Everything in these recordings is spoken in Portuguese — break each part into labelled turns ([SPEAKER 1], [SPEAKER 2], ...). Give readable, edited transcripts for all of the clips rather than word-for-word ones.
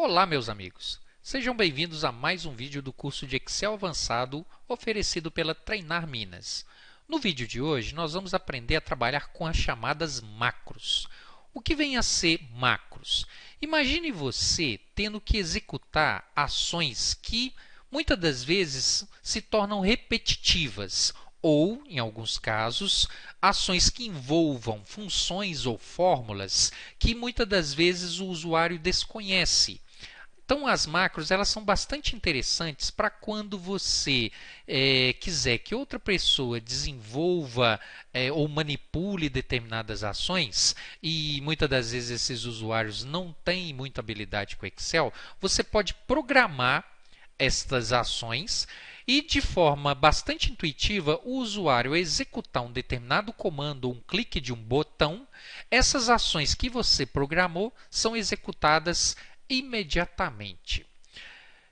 [SPEAKER 1] Olá, meus amigos! Sejam bem-vindos a mais um vídeo do curso de Excel avançado oferecido pela Treinar Minas. No vídeo de hoje, nós vamos aprender a trabalhar com as chamadas macros. O que vem a ser macros? Imagine você tendo que executar ações que muitas das vezes se tornam repetitivas ou, em alguns casos, ações que envolvam funções ou fórmulas que muitas das vezes o usuário desconhece. Então, as macros elas são bastante interessantes para quando você quiser que outra pessoa desenvolva ou manipule determinadas ações e muitas das vezes esses usuários não têm muita habilidade com Excel, você pode programar estas ações e, de forma bastante intuitiva, o usuário executar um determinado comando ou um clique de um botão, essas ações que você programou são executadas imediatamente.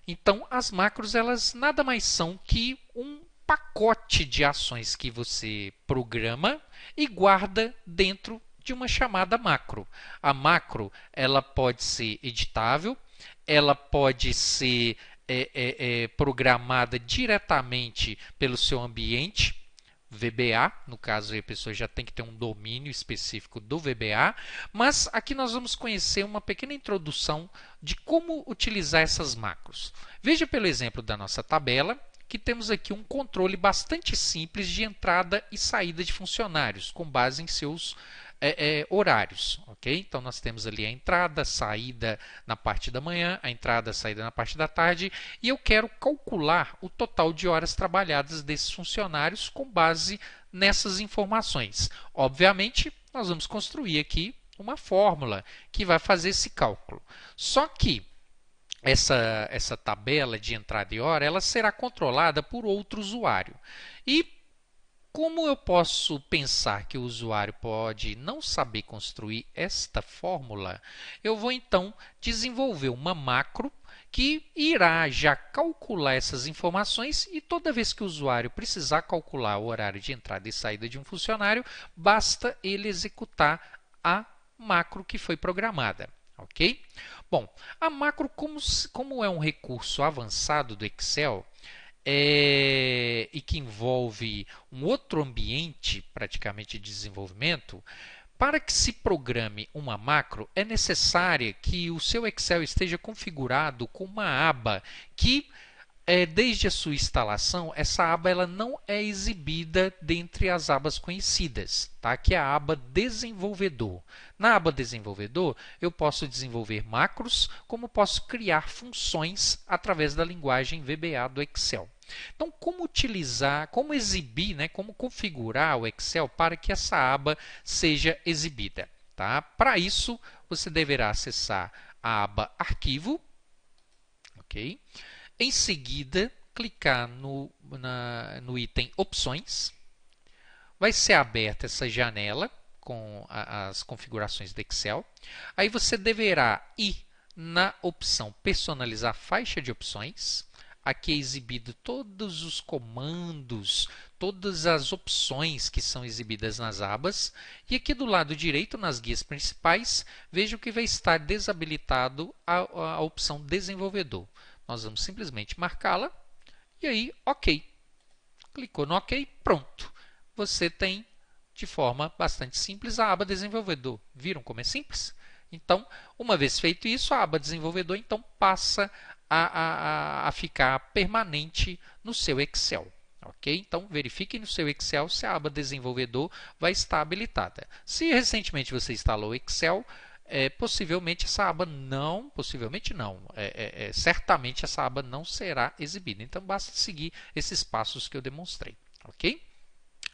[SPEAKER 1] Então, as macros elas nada mais são que um pacote de ações que você programa e guarda dentro de uma chamada macro. A macro ela pode ser editável, ela pode ser programada diretamente pelo seu ambiente VBA, no caso a pessoa já tem que ter um domínio específico do VBA, mas aqui nós vamos conhecer uma pequena introdução de como utilizar essas macros. Veja pelo exemplo da nossa tabela, que temos aqui um controle bastante simples de entrada e saída de funcionários, com base em seus horários, ok? Então, nós temos ali a entrada, a saída na parte da manhã, a entrada, a saída na parte da tarde, e eu quero calcular o total de horas trabalhadas desses funcionários com base nessas informações. Obviamente, nós vamos construir aqui uma fórmula que vai fazer esse cálculo. Só que essa tabela de entrada e hora, ela será controlada por outro usuário. E como eu posso pensar que o usuário pode não saber construir esta fórmula, eu vou então desenvolver uma macro que irá já calcular essas informações e toda vez que o usuário precisar calcular o horário de entrada e saída de um funcionário, basta ele executar a macro que foi programada. Ok? Bom, a macro, como é um recurso avançado do Excel, e que envolve um outro ambiente praticamente de desenvolvimento, para que se programe uma macro, é necessário que o seu Excel esteja configurado com uma aba que, desde a sua instalação, essa aba ela não é exibida dentre as abas conhecidas, tá? Que é a aba Desenvolvedor. Na aba Desenvolvedor, eu posso desenvolver macros, como posso criar funções através da linguagem VBA do Excel. Então, como utilizar, como exibir, como configurar o Excel para que essa aba seja exibida? Tá? Para isso, você deverá acessar a aba Arquivo, ok? Em seguida, clicar no item Opções. Vai ser aberta essa janela com as configurações do Excel. Aí você deverá ir na opção Personalizar faixa de opções. Aqui é exibido todos os comandos, todas as opções que são exibidas nas abas. E aqui do lado direito, nas guias principais, veja que vai estar desabilitado a opção Desenvolvedor. Nós vamos simplesmente marcá-la e aí, OK. Clicou no OK, pronto. Você tem, de forma bastante simples, a aba Desenvolvedor. Viram como é simples? Então, uma vez feito isso, a aba Desenvolvedor então passa a ficar permanente no seu Excel. Ok? Então, verifique no seu Excel se a aba Desenvolvedor vai estar habilitada. Se recentemente você instalou o Excel, possivelmente essa aba não, certamente essa aba não será exibida. Então, basta seguir esses passos que eu demonstrei. Ok?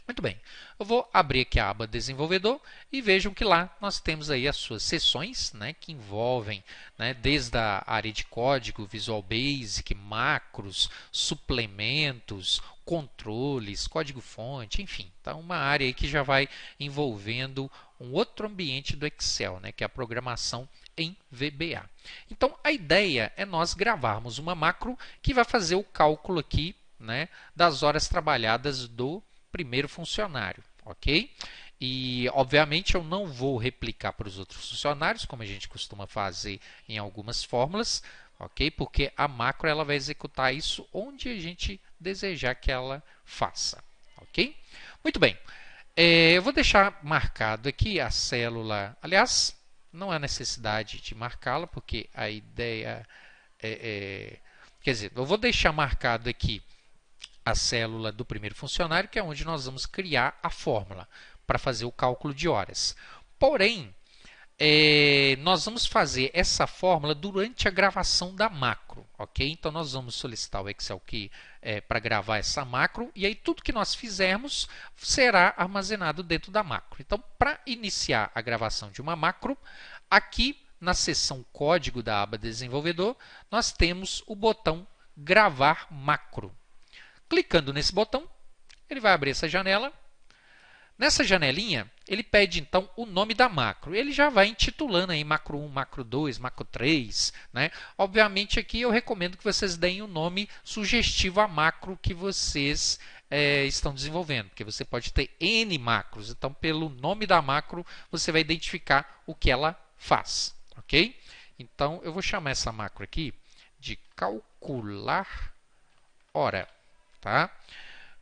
[SPEAKER 1] Muito bem, eu vou abrir aqui a aba Desenvolvedor e vejam que lá nós temos aí as suas seções, que envolvem desde a área de código, Visual Basic, macros, suplementos, controles, código-fonte, enfim. Então, uma área aí que já vai envolvendo um outro ambiente do Excel, que é a programação em VBA. Então, a ideia é nós gravarmos uma macro que vai fazer o cálculo aqui das horas trabalhadas do primeiro funcionário, ok? E, obviamente, eu não vou replicar para os outros funcionários, como a gente costuma fazer em algumas fórmulas, ok? Porque a macro ela vai executar isso onde a gente desejar que ela faça, ok? Muito bem. Eu vou deixar marcado aqui a célula. Aliás, não há necessidade de marcá-la, porque a ideia quer dizer, eu vou deixar marcado aqui a célula do primeiro funcionário, que é onde nós vamos criar a fórmula para fazer o cálculo de horas. Porém, nós vamos fazer essa fórmula durante a gravação da macro, ok? Então, nós vamos solicitar o Excel Key para gravar essa macro e aí tudo que nós fizermos será armazenado dentro da macro. Então, para iniciar a gravação de uma macro, aqui na seção código da aba desenvolvedor, nós temos o botão gravar macro. Clicando nesse botão, ele vai abrir essa janela. Nessa janelinha, ele pede então o nome da macro. Ele já vai intitulando aí macro 1, macro 2, macro 3. Né? Obviamente aqui eu recomendo que vocês deem o nome sugestivo à macro que vocês estão desenvolvendo, porque você pode ter N macros. Então, pelo nome da macro, você vai identificar o que ela faz. Ok? Então, eu vou chamar essa macro aqui de calcular hora. Tá?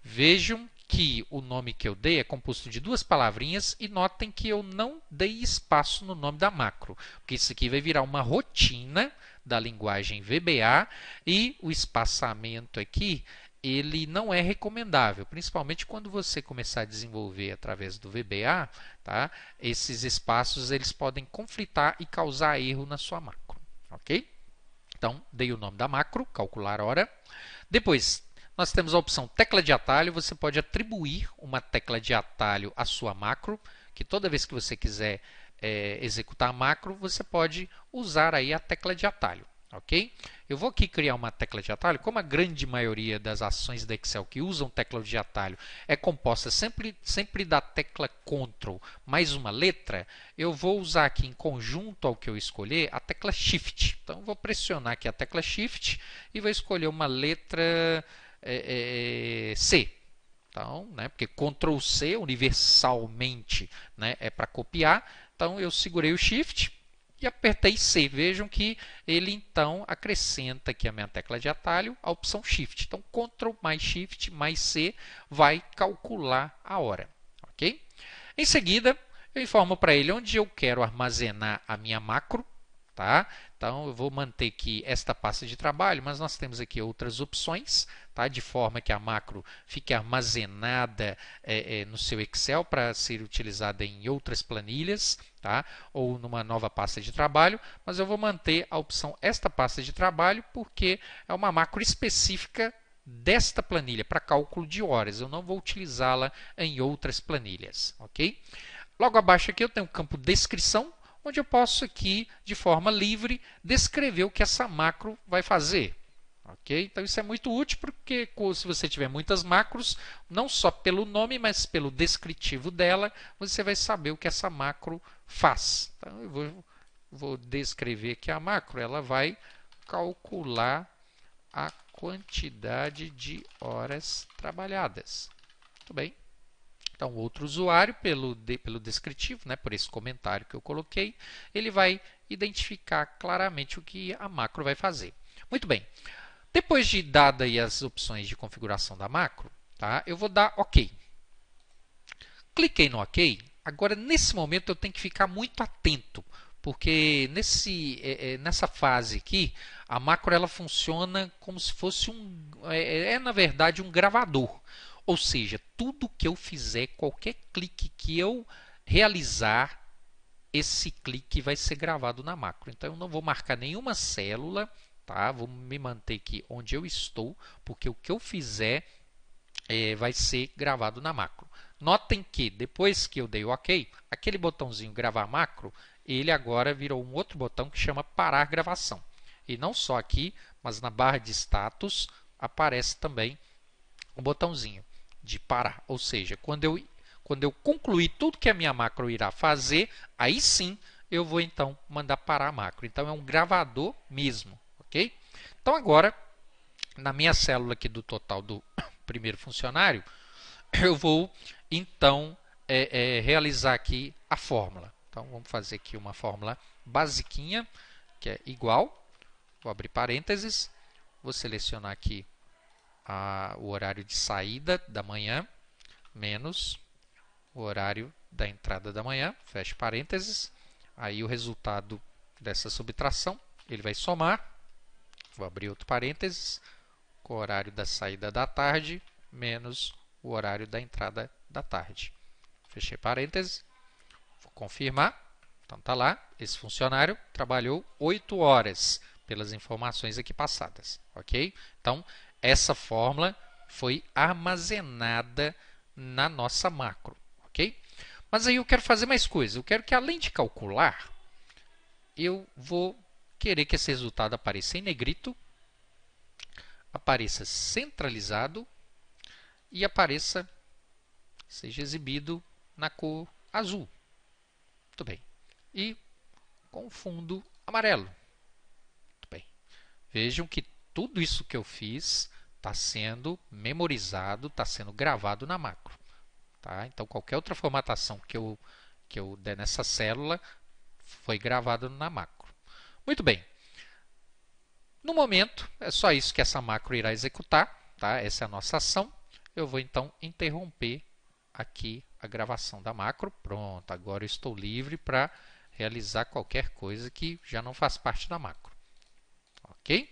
[SPEAKER 1] Vejam que o nome que eu dei é composto de duas palavrinhas e notem que eu não dei espaço no nome da macro, porque isso aqui vai virar uma rotina da linguagem VBA e o espaçamento aqui ele não é recomendável, principalmente quando você começar a desenvolver através do VBA, tá? Esses espaços eles podem conflitar e causar erro na sua macro, ok? Então, dei o nome da macro, calcular hora. Depois, nós temos a opção tecla de atalho. Você pode atribuir uma tecla de atalho à sua macro, que toda vez que você quiser executar a macro, você pode usar aí a tecla de atalho. Ok? Eu vou aqui criar uma tecla de atalho. Como a grande maioria das ações da Excel que usam tecla de atalho é composta sempre da tecla Ctrl mais uma letra, eu vou usar aqui em conjunto ao que eu escolher a tecla Shift. Então, eu vou pressionar aqui a tecla Shift e vou escolher uma letra C. Então, né, porque Ctrl C universalmente, né, é para copiar. Então, eu segurei o Shift e apertei C. Vejam que ele então acrescenta aqui a minha tecla de atalho a opção Shift. Então, Ctrl mais Shift mais C vai calcular a hora. Ok? Em seguida, eu informo para ele onde eu quero armazenar a minha macro. Tá? Então, eu vou manter aqui esta pasta de trabalho, mas nós temos aqui outras opções, tá? De forma que a macro fique armazenada no seu Excel para ser utilizada em outras planilhas, tá? Ou numa nova pasta de trabalho, mas eu vou manter a opção esta pasta de trabalho porque é uma macro específica desta planilha para cálculo de horas. Eu não vou utilizá-la em outras planilhas, ok? Logo abaixo aqui eu tenho o campo descrição, onde eu posso aqui, de forma livre, descrever o que essa macro vai fazer. Okay? Então, isso é muito útil, porque se você tiver muitas macros, não só pelo nome, mas pelo descritivo dela, você vai saber o que essa macro faz. Então, eu vou descrever aqui a macro. Ela vai calcular a quantidade de horas trabalhadas. Muito bem. Então, outro usuário, pelo descritivo, né, por esse comentário que eu coloquei, ele vai identificar claramente o que a macro vai fazer. Muito bem. Depois de dadas as opções de configuração da macro, tá, eu vou dar OK. Cliquei no OK. Agora, nesse momento, eu tenho que ficar muito atento, porque nessa fase aqui, a macro ela funciona como se fosse na verdade, um gravador. Ou seja, tudo que eu fizer, qualquer clique que eu realizar, esse clique vai ser gravado na macro. Então, eu não vou marcar nenhuma célula, tá? Vou me manter aqui onde eu estou, porque o que eu fizer vai ser gravado na macro. Notem que, depois que eu dei o OK, aquele botãozinho gravar macro, ele agora virou um outro botão que chama parar gravação. E não só aqui, mas na barra de status aparece também o botãozinho de parar, ou seja, quando eu concluir tudo que a minha macro irá fazer, aí sim eu vou então mandar parar a macro. Então é um gravador mesmo, ok? Então agora, na minha célula aqui do total do primeiro funcionário, eu vou então realizar aqui a fórmula. Então, vamos fazer aqui uma fórmula basiquinha, que é igual. Vou abrir parênteses, vou selecionar aqui o horário de saída da manhã, menos o horário da entrada da manhã, fecho parênteses. Aí o resultado dessa subtração, ele vai somar, vou abrir outro parênteses, com o horário da saída da tarde, menos o horário da entrada da tarde. Fechei parênteses, vou confirmar. Então, está lá, esse funcionário trabalhou 8 horas, pelas informações aqui passadas, ok? Então, essa fórmula foi armazenada na nossa macro, ok? Mas aí eu quero fazer mais coisa. Eu quero que, além de calcular, eu vou querer que esse resultado apareça em negrito, apareça centralizado e seja exibido na cor azul. Muito bem. E com fundo amarelo. Muito bem. Vejam que tudo isso que eu fiz está sendo memorizado, está sendo gravado na macro. Tá? Então, qualquer outra formatação que eu der nessa célula foi gravada na macro. Muito bem. No momento, é só isso que essa macro irá executar. Tá? Essa é a nossa ação. Eu vou, então, interromper aqui a gravação da macro. Pronto, agora eu estou livre para realizar qualquer coisa que já não faz parte da macro. Ok?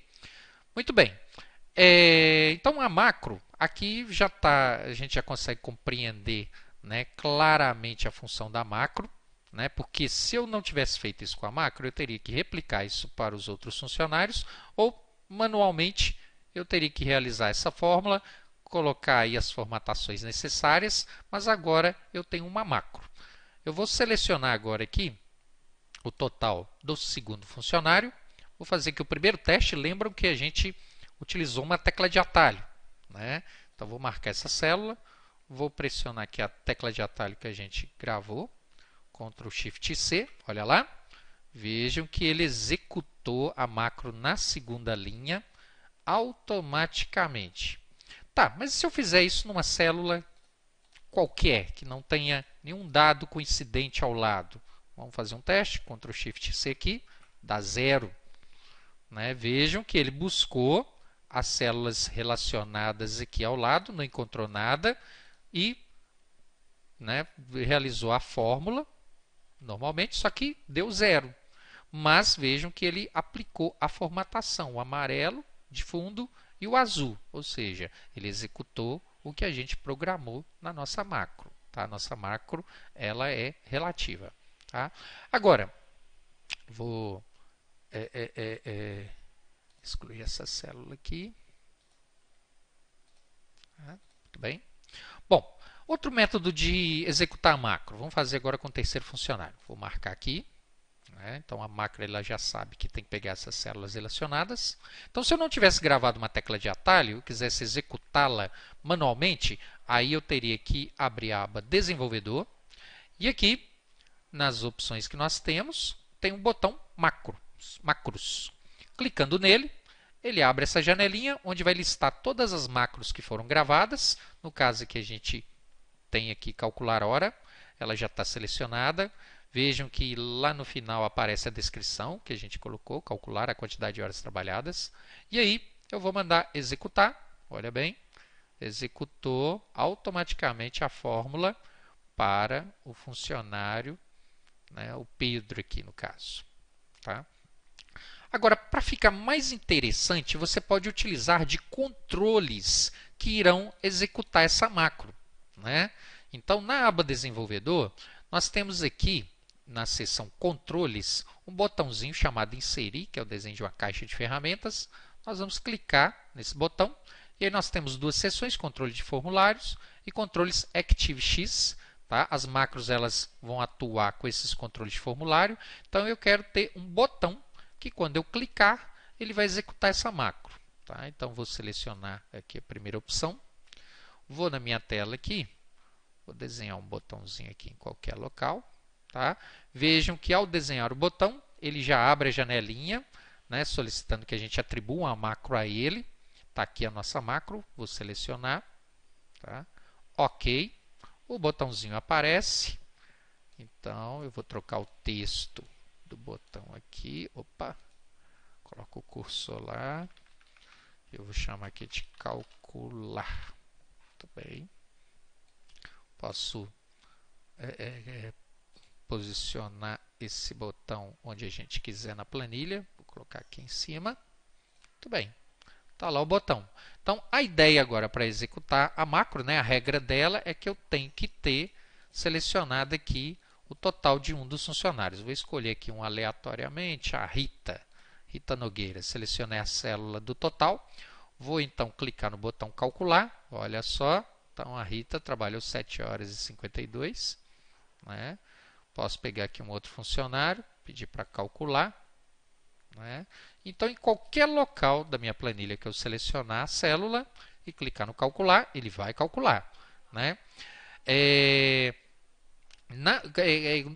[SPEAKER 1] Muito bem. Então, a macro, aqui a gente já consegue compreender, né, claramente a função da macro, né, porque se eu não tivesse feito isso com a macro, eu teria que replicar isso para os outros funcionários, ou manualmente eu teria que realizar essa fórmula, colocar aí as formatações necessárias, mas agora eu tenho uma macro. Eu vou selecionar agora aqui o total do segundo funcionário. Vou fazer aqui o primeiro teste. Lembram que a gente utilizou uma tecla de atalho, né? Então, vou marcar essa célula, vou pressionar aqui a tecla de atalho que a gente gravou, Ctrl Shift C, olha lá. Vejam que ele executou a macro na segunda linha automaticamente. Tá, mas se eu fizer isso numa célula qualquer, que não tenha nenhum dado coincidente ao lado? Vamos fazer um teste, Ctrl Shift C aqui, dá 0. Né? Vejam que ele buscou as células relacionadas aqui ao lado, não encontrou nada e, né, realizou a fórmula normalmente, só que deu 0. Mas vejam que ele aplicou a formatação, o amarelo de fundo e o azul, ou seja, ele executou o que a gente programou na nossa macro. Tá? A nossa macro ela é relativa. Tá? Agora, vou excluir essa célula aqui. Tá? Muito bem. Bom, outro método de executar a macro. Vamos fazer agora com o terceiro funcionário. Vou marcar aqui. Então, a macro ela já sabe que tem que pegar essas células relacionadas. Então, se eu não tivesse gravado uma tecla de atalho e quisesse executá-la manualmente, aí eu teria que abrir a aba Desenvolvedor. E aqui, nas opções que nós temos, tem um botão Macros. Clicando nele, ele abre essa janelinha onde vai listar todas as macros que foram gravadas. No caso aqui, a gente tem aqui calcular hora. Ela já está selecionada. Vejam que lá no final aparece a descrição que a gente colocou, calcular a quantidade de horas trabalhadas. E aí eu vou mandar executar. Olha bem, executou automaticamente a fórmula para o funcionário, né, o Pedro aqui no caso. Tá? Agora, para ficar mais interessante, você pode utilizar de controles que irão executar essa macro. Né? Então, na aba Desenvolvedor, nós temos aqui, na seção Controles, um botãozinho chamado Inserir, que é o desenho de uma caixa de ferramentas. Nós vamos clicar nesse botão e aí nós temos duas seções, controle de formulários e controles ActiveX. Tá? As macros elas vão atuar com esses controles de formulário. Então, eu quero ter um botão que, quando eu clicar, ele vai executar essa macro. Tá? Então, vou selecionar aqui a primeira opção. Vou na minha tela aqui. Vou desenhar um botãozinho aqui em qualquer local. Tá? Vejam que, ao desenhar o botão, ele já abre a janelinha, né, solicitando que a gente atribua uma macro a ele. Está aqui a nossa macro. Vou selecionar. Tá? OK. o botãozinho aparece. Então, eu vou trocar o texto do botão aqui. Opa! Coloco o cursor lá. Eu vou chamar aqui de calcular. Muito bem. Posso posicionar esse botão onde a gente quiser na planilha. Vou colocar aqui em cima. Muito bem. Está lá o botão. Então, a ideia agora para executar a macro, né, a regra dela é que eu tenho que ter selecionado aqui o total de um dos funcionários. Vou escolher aqui um aleatoriamente, a Rita Nogueira. Selecionei a célula do total. Vou então clicar no botão calcular. Olha só, então a Rita trabalhou 7 horas e 52. Né? Posso pegar aqui um outro funcionário, pedir para calcular. Né? Então, em qualquer local da minha planilha que eu selecionar a célula e clicar no calcular, ele vai calcular. Né?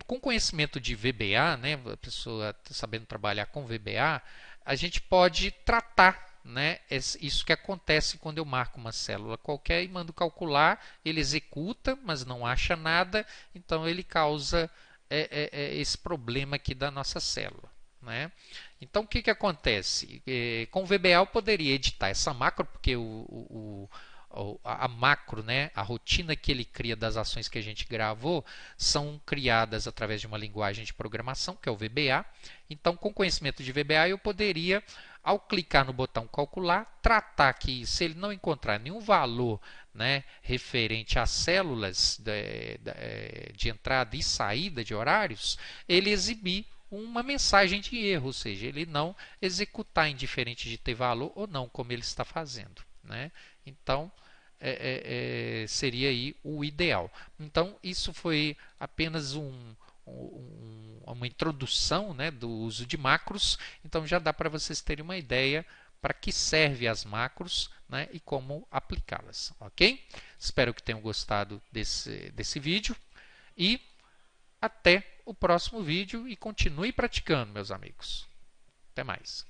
[SPEAKER 1] Com conhecimento de VBA, né, a pessoa sabendo trabalhar com VBA, a gente pode tratar, né, isso que acontece quando eu marco uma célula qualquer e mando calcular, ele executa, mas não acha nada, então ele causa esse problema aqui da nossa célula. Né? Então, o que acontece? Com o VBA eu poderia editar essa macro, porque a macro, né, a rotina que ele cria das ações que a gente gravou, são criadas através de uma linguagem de programação, que é o VBA. Então, com conhecimento de VBA, eu poderia, ao clicar no botão calcular, tratar que, se ele não encontrar nenhum valor, né, referente às células de entrada e saída de horários, ele exibir uma mensagem de erro, ou seja, ele não executar indiferente de ter valor ou não, como ele está fazendo. Né? Então, seria aí o ideal. Então, isso foi apenas uma introdução, né, do uso de macros. Então, já dá para vocês terem uma ideia para que serve as macros, né, e como aplicá-las. Ok? Espero que tenham gostado desse vídeo e até o próximo vídeo e continue praticando, meus amigos. Até mais.